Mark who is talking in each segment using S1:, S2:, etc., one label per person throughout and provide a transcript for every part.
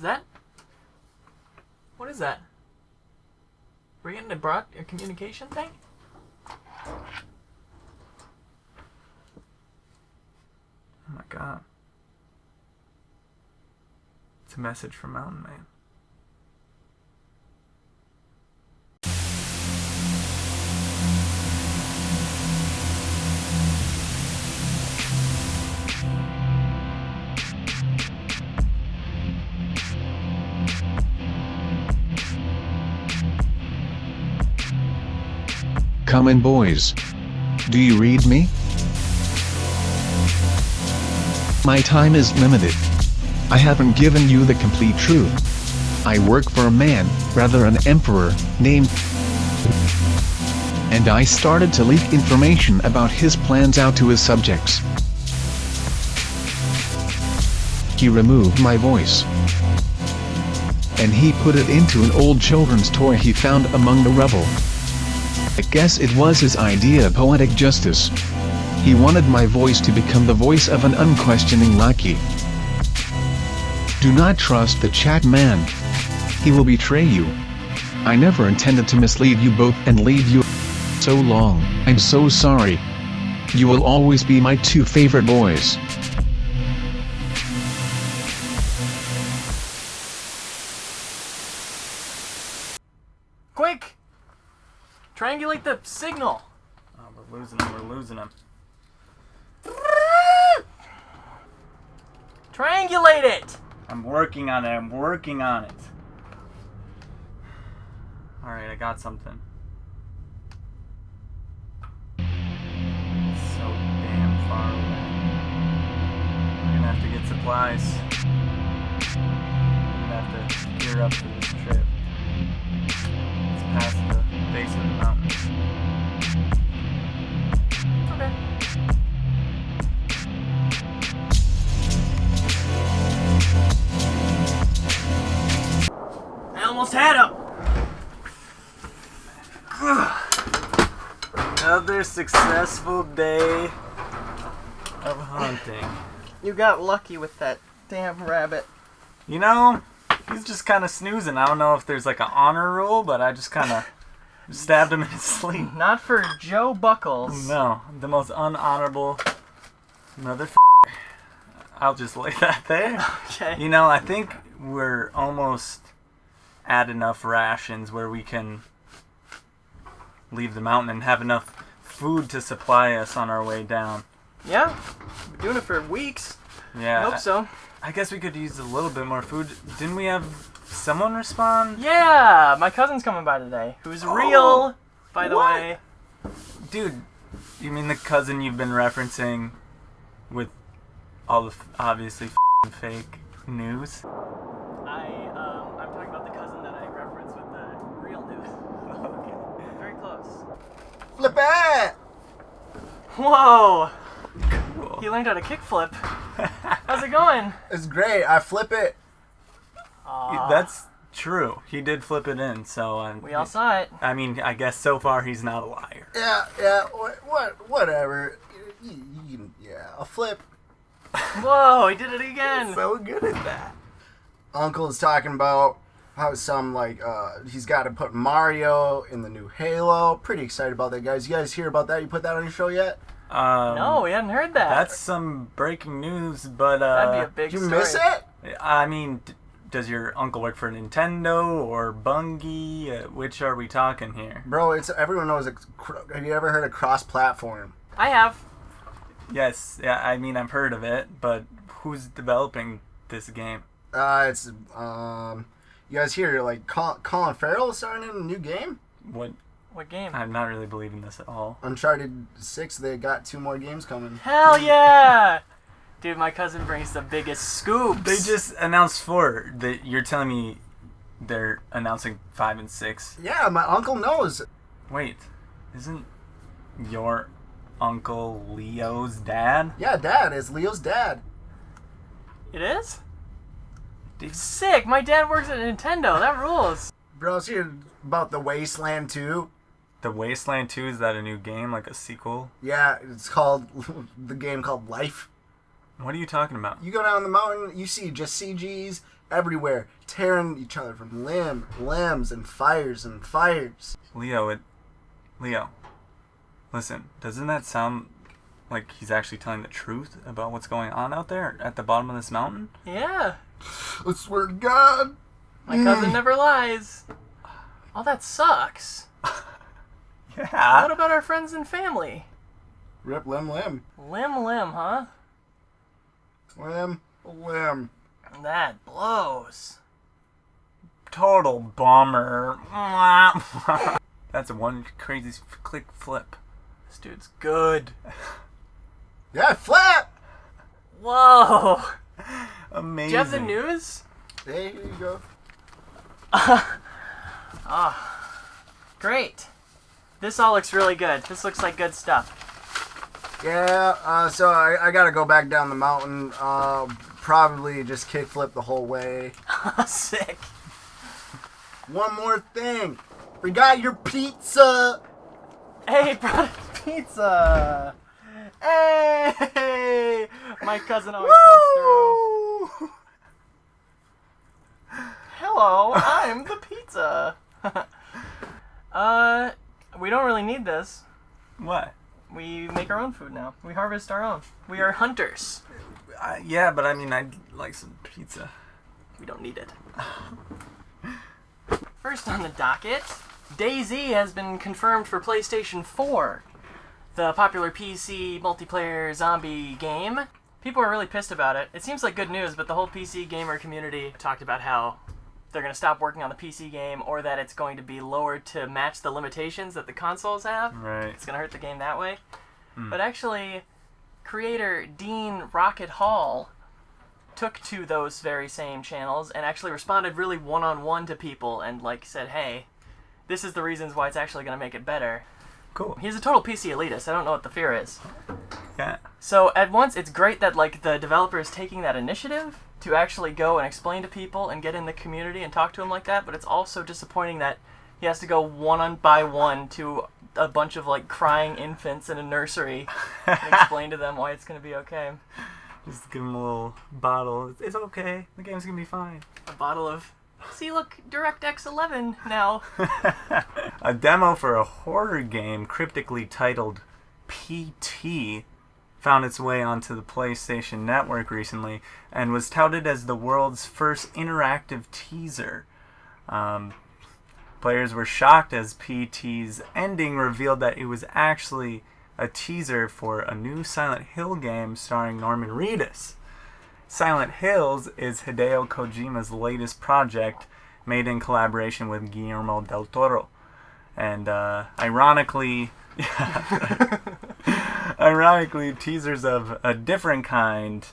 S1: Is that? What is that? We're getting a communication thing?
S2: Oh my god. It's a message from Mountain Man.
S3: Come in, boys. Do you read me? My time is limited. I haven't given you the complete truth. I work for a man, rather an emperor, named and I started to leak information about his plans out to his subjects. He removed my voice. And he put it into an old children's toy he found among the rubble. I guess it was his idea of poetic justice. He wanted my voice to become the voice of an unquestioning lackey. Do not trust the chat man. He will betray you. I never intended to mislead you both and leave you so long. I'm so sorry. You will always be my two favorite boys.
S1: Quick! Triangulate the signal.
S2: Oh, we're losing him.
S1: Triangulate it!
S2: I'm working on it. Alright, I got something. It's so damn far away. We're gonna have to get supplies. We're gonna have to gear up for this trip. It's past the base of the mountain.
S1: Okay. I almost had him!
S2: Another successful day of hunting.
S1: You got lucky with that damn rabbit.
S2: You know, he's just kind of snoozing. I don't know if there's like an honor rule, but I just kind of stabbed him in his sleep.
S1: Not for Joe Buckles.
S2: No, the most unhonorable motherfucker. I'll just lay that there.
S1: Okay.
S2: You know, I think we're almost at enough rations where we can leave the mountain and have enough food to supply us on our way down.
S1: Yeah, been doing it for weeks.
S2: Yeah.
S1: I hope so.
S2: I guess we could use a little bit more food. Didn't we have someone respond?
S1: Yeah, my cousin's coming by today, who's real, by the
S2: what?
S1: way.
S2: Dude, you mean the cousin you've been referencing with all the obviously fake news?
S1: I'm talking about the cousin that I referenced with the real news.
S2: Okay.
S1: Very close.
S4: Flip it!
S1: Whoa!
S2: Cool.
S1: He learned how to kickflip. How's it going?
S4: It's great. I flip it.
S2: That's true. He did flip it in, so
S1: We all saw it.
S2: I mean, I guess so far he's not a liar.
S4: Yeah. Whatever. Yeah, a flip.
S1: Whoa, he did it again.
S4: So good at that. Uncle is talking about how he's got to put Mario in the new Halo. Pretty excited about that, guys. You guys hear about that? You put that on your show yet?
S1: No, we hadn't heard that.
S2: That's some breaking news, but
S1: That'd be a big
S4: Did you
S1: story.
S4: miss it?
S2: I mean, does your uncle work for Nintendo or Bungie? Which are we talking here?
S4: Bro, everyone knows. Have you ever heard of cross-platform?
S1: I have.
S2: Yes, yeah, I mean, I've heard of it, but who's developing this game?
S4: You guys hear Colin Farrell starting in a new game?
S2: What?
S1: What game?
S2: I'm not really believing this at all.
S4: Uncharted 6. They got 2 more games coming.
S1: Hell yeah! Dude, my cousin brings the biggest scoops.
S2: They just announced 4. You're telling me they're announcing 5 and 6?
S4: Yeah, my uncle knows.
S2: Wait, isn't your uncle Leo's dad?
S4: Yeah, Dad is Leo's dad.
S1: It is?
S2: Dude,
S1: Sick! My dad works at Nintendo. That rules.
S4: Bro, it's here about the Wasteland 2.
S2: The Wasteland 2, is that a new game, like a sequel?
S4: Yeah, it's called the game called Life.
S2: What are you talking about?
S4: You go down the mountain, you see just CGs everywhere, tearing each other from limbs, and fires and fires.
S2: Leo, listen, doesn't that sound like he's actually telling the truth about what's going on out there at the bottom of this mountain?
S1: Yeah.
S4: I swear to God.
S1: My cousin never lies. Oh, that sucks.
S2: Yeah.
S1: What about our friends and family?
S4: Rip Lim Lim.
S1: Lim, huh?
S4: Lim.
S1: That blows.
S2: Total bummer. That's a one crazy click flip.
S1: This dude's good.
S4: Yeah, flip!
S1: Whoa.
S2: Amazing.
S1: Do you have the news?
S4: Hey, here you go.
S1: Great. This all looks really good. This looks like good stuff.
S4: Yeah, so I gotta go back down the mountain. Probably just kickflip the whole way.
S1: Sick.
S4: One more thing. Forgot your pizza.
S1: Hey, brought pizza. Hey! My cousin always comes through. Hello, I'm the pizza. We don't really need this.
S2: What?
S1: We make our own food now. We harvest our own. We are hunters.
S2: Yeah, but I mean, I'd like some pizza.
S1: We don't need it. First on the docket, DayZ has been confirmed for PlayStation 4. The popular PC multiplayer zombie game. People are really pissed about it. It seems like good news, but the whole PC gamer community talked about how they're going to stop working on the PC game, or that it's going to be lowered to match the limitations that the consoles have.
S2: Right.
S1: It's going to hurt the game that way. But actually, creator Dean Rocket Hall took to those very same channels and actually responded really one-on-one to people and said, hey, this is the reasons why it's actually going to make it better.
S2: Cool.
S1: He's a total PC elitist. I don't know what the fear is.
S2: Yeah.
S1: So at once, it's great that the developer is taking that initiative to actually go and explain to people and get in the community and talk to them like that, but it's also disappointing that he has to go one by one to a bunch of crying infants in a nursery and explain to them why it's going to be okay.
S2: Just give him a little bottle. It's okay. The game's gonna be fine.
S1: A bottle of, see, look, DirectX 11 now.
S2: A demo for a horror game cryptically titled PT found its way onto the PlayStation Network recently and was touted as the world's first interactive teaser. Players were shocked as PT's ending revealed that it was actually a teaser for a new Silent Hill game starring Norman Reedus. Silent Hills is Hideo Kojima's latest project, made in collaboration with Guillermo del Toro. And ironically, teasers of a different kind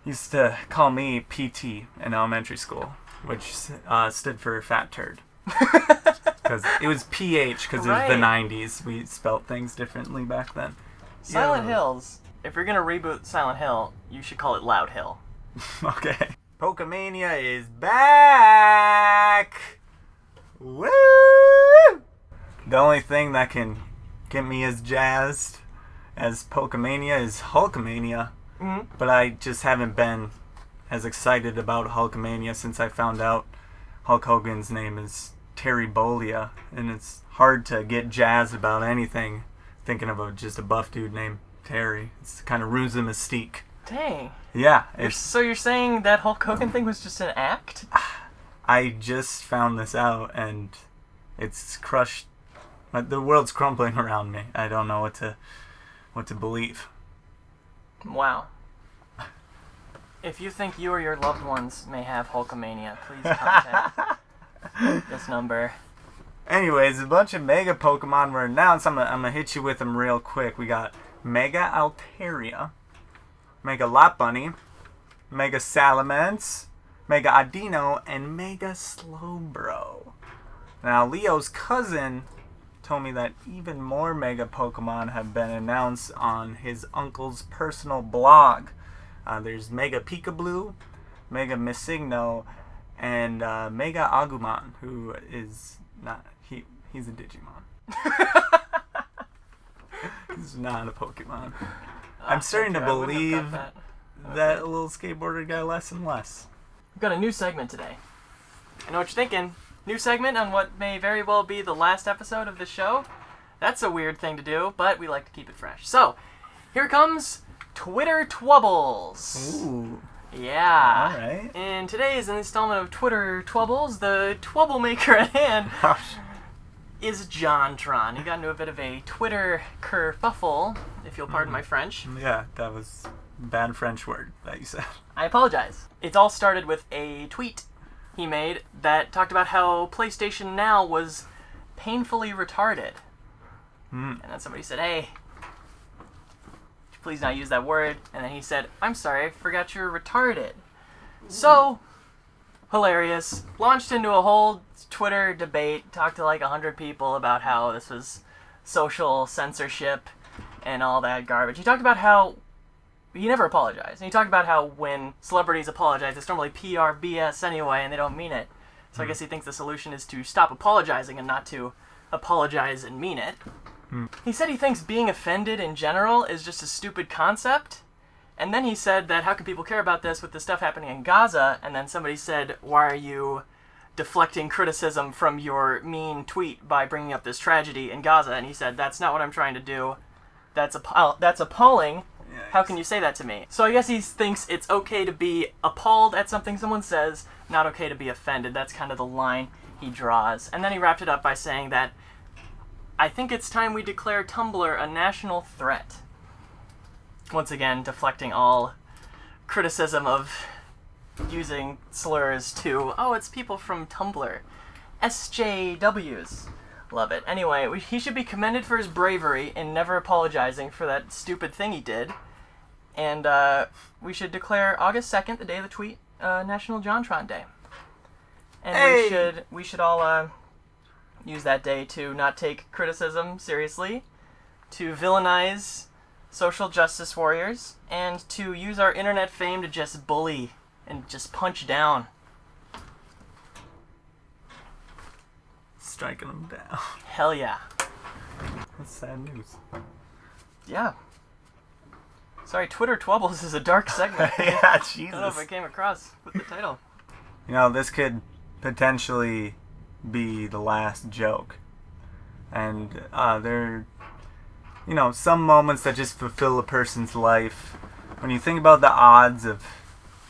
S2: used to call me PT in elementary school, which stood for fat turd. Because it was PH, because it was the 90s. We spelt things differently back then.
S1: Silent Hills. If you're going to reboot Silent Hill, you should call it Loud Hill.
S2: Okay. Pokemania is back! Woo! The only thing that can get me as jazzed as Pokemania is Hulkamania.
S1: Mm-hmm.
S2: But I just haven't been as excited about Hulkamania since I found out Hulk Hogan's name is Terry Bollea, and it's hard to get jazzed about anything thinking of just a buff dude named Terry. It's kind of ruins the mystique.
S1: Dang.
S2: Yeah.
S1: So you're saying that Hulk Hogan thing was just an act?
S2: I just found this out, and it's crushed. The world's crumbling around me. I don't know what to believe.
S1: Wow. If you think you or your loved ones may have Hulkamania, please contact this number.
S2: Anyways, a bunch of Mega Pokemon were announced. I'm gonna hit you with them real quick. We got Mega Altaria, Mega Lopunny, Mega Salamence, Mega Adino, and Mega Slowbro. Now, Leo's cousin told me that even more Mega Pokemon have been announced on his uncle's personal blog. There's Mega Peekaboo, Mega Missigno, and Mega Agumon, who is not... He's a Digimon. He's not a Pokemon. I'm starting to
S1: thank you. I wouldn't have
S2: believe
S1: got
S2: that little skateboarder guy less and less.
S1: We've got a new segment today. I know what you're thinking. New segment on what may very well be the last episode of this show. That's a weird thing to do, but we like to keep it fresh. So, here comes Twitter Twubbles.
S2: Ooh.
S1: Yeah.
S2: All right.
S1: In today's installment of Twitter Twubbles, the Twubble maker at hand is JonTron. He got into a bit of a Twitter kerfuffle, if you'll pardon my French.
S2: Yeah, that was a bad French word that you said.
S1: I apologize. It all started with a tweet he made that talked about how PlayStation Now was painfully retarded. And then somebody said, hey, please not use that word. And then he said, I'm sorry, I forgot you're retarded. So, hilarious. Launched into a whole Twitter debate, talked to like 100 people about how this was social censorship and all that garbage. He talked about how he never apologized. And he talked about how when celebrities apologize, it's normally PR BS anyway, and they don't mean it. So I guess he thinks the solution is to stop apologizing and not to apologize and mean it. He said he thinks being offended in general is just a stupid concept. And then he said that how can people care about this with the stuff happening in Gaza? And then somebody said, why are you deflecting criticism from your mean tweet by bringing up this tragedy in Gaza? And he said, that's not what I'm trying to do. That's appalling. How can you say that to me? So I guess he thinks it's okay to be appalled at something someone says, not okay to be offended. That's kind of the line he draws. And then he wrapped it up by saying that I think it's time we declare Tumblr a national threat. Once again, deflecting all criticism of using slurs to, oh, it's people from Tumblr. SJWs. Love it. Anyway, he should be commended for his bravery in never apologizing for that stupid thing he did. And we should declare August 2nd, the day of the tweet, National JonTron Day. And
S2: Hey!
S1: we should all use that day to not take criticism seriously, to villainize social justice warriors, and to use our internet fame to just bully and just punch down.
S2: Striking them down.
S1: Hell yeah.
S2: That's sad news.
S1: Yeah. Sorry, Twitter Twubbles is a dark segment.
S2: Yeah,
S1: I don't know if
S2: Jesus.
S1: I came across with the title.
S2: You know, this could potentially be the last joke. And there are, some moments that just fulfill a person's life. When you think about the odds of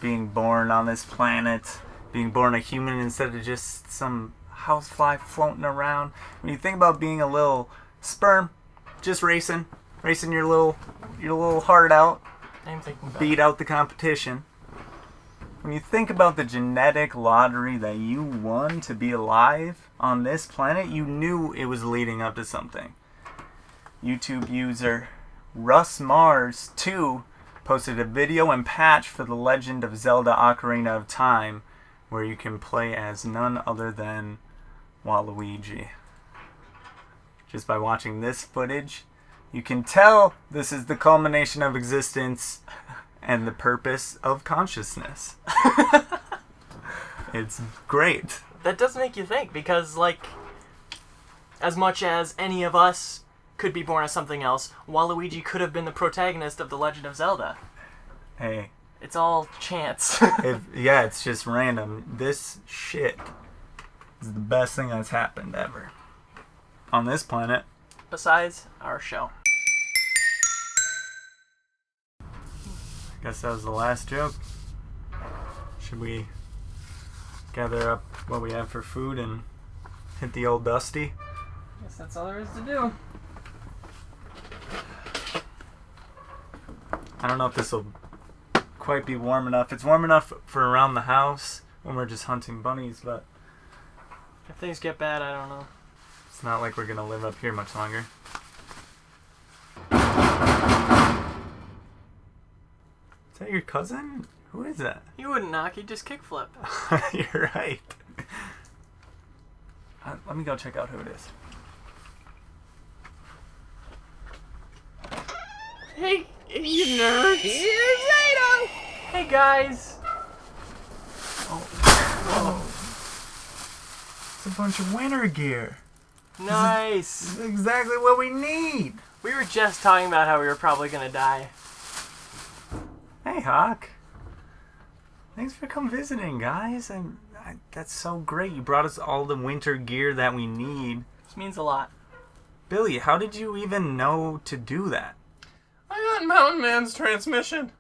S2: being born on this planet, being born a human instead of just some housefly floating around. When you think about being a little sperm, just racing your little heart out,
S1: I'm thinking about
S2: beat out the competition. When you think about the genetic lottery that you won to be alive on this planet, you knew it was leading up to something. YouTube user Russ Mars 2 posted a video and patch for The Legend of Zelda Ocarina of Time where you can play as none other than Waluigi. Just by watching this footage, you can tell this is the culmination of existence and the purpose of consciousness. It's great.
S1: That does make you think, because, like, as much as any of us could be born as something else, Waluigi could have been the protagonist of The Legend of Zelda.
S2: Hey,
S1: It's all chance.
S2: it's just random. This shit is the best thing that's happened ever on this planet.
S1: Besides our show.
S2: I guess that was the last joke. Should we gather up what we have for food and hit the old Dusty?
S1: Guess that's all there is to do.
S2: I don't know if this will quite be warm enough. It's warm enough for around the house when we're just hunting bunnies, but
S1: If things get bad, I don't know.
S2: it's not like we're gonna live up here much longer. Is that your cousin? Who is that?
S1: He wouldn't knock, he'd just kickflip.
S2: You're right. Let me go check out who it is.
S1: Hey, you nerds! Here's Zato! Hey guys!
S2: Oh. It's a bunch of winter gear.
S1: Nice!
S2: This is exactly what we need.
S1: We were just talking about how we were probably gonna die.
S2: Hi, Hawk. Thanks for coming visiting, guys. That's so great. You brought us all the winter gear that we need.
S1: This means a lot.
S2: Billy, how did you even know to do that?
S5: I got Mountain Man's transmission.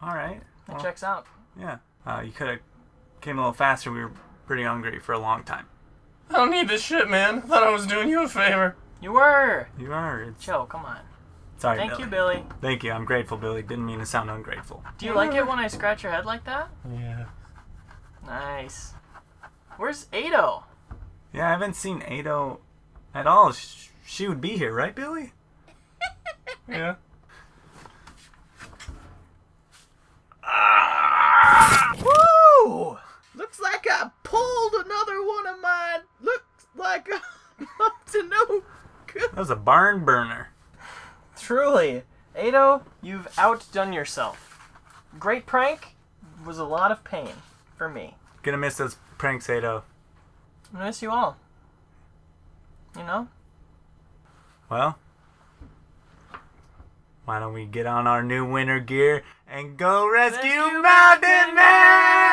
S2: All right.
S1: That checks out.
S2: Yeah. You could have came a little faster. We were pretty hungry for a long time.
S5: I don't need this shit, man. I thought I was doing you a favor.
S1: You were.
S2: You are.
S1: Joe, come on.
S2: Sorry,
S1: Thank
S2: Billy.
S1: you, Billy.
S2: Thank you. I'm grateful, Billy. Didn't mean to sound ungrateful.
S1: Do you like it when I scratch your head like that?
S5: Yeah.
S1: Nice. Where's Ado?
S2: Yeah, I haven't seen Ado at all. She would be here, right, Billy?
S5: Yeah.
S6: Woo! Looks like I pulled another one of mine. Looks like I'm up to no good.
S2: That was a barn burner.
S1: Truly. Ado, you've outdone yourself. Great prank was a lot of pain for me.
S2: Gonna miss those pranks, Ado.
S1: I miss you all. You know?
S2: Well, why don't we get on our new winter gear and go rescue Mountain Man!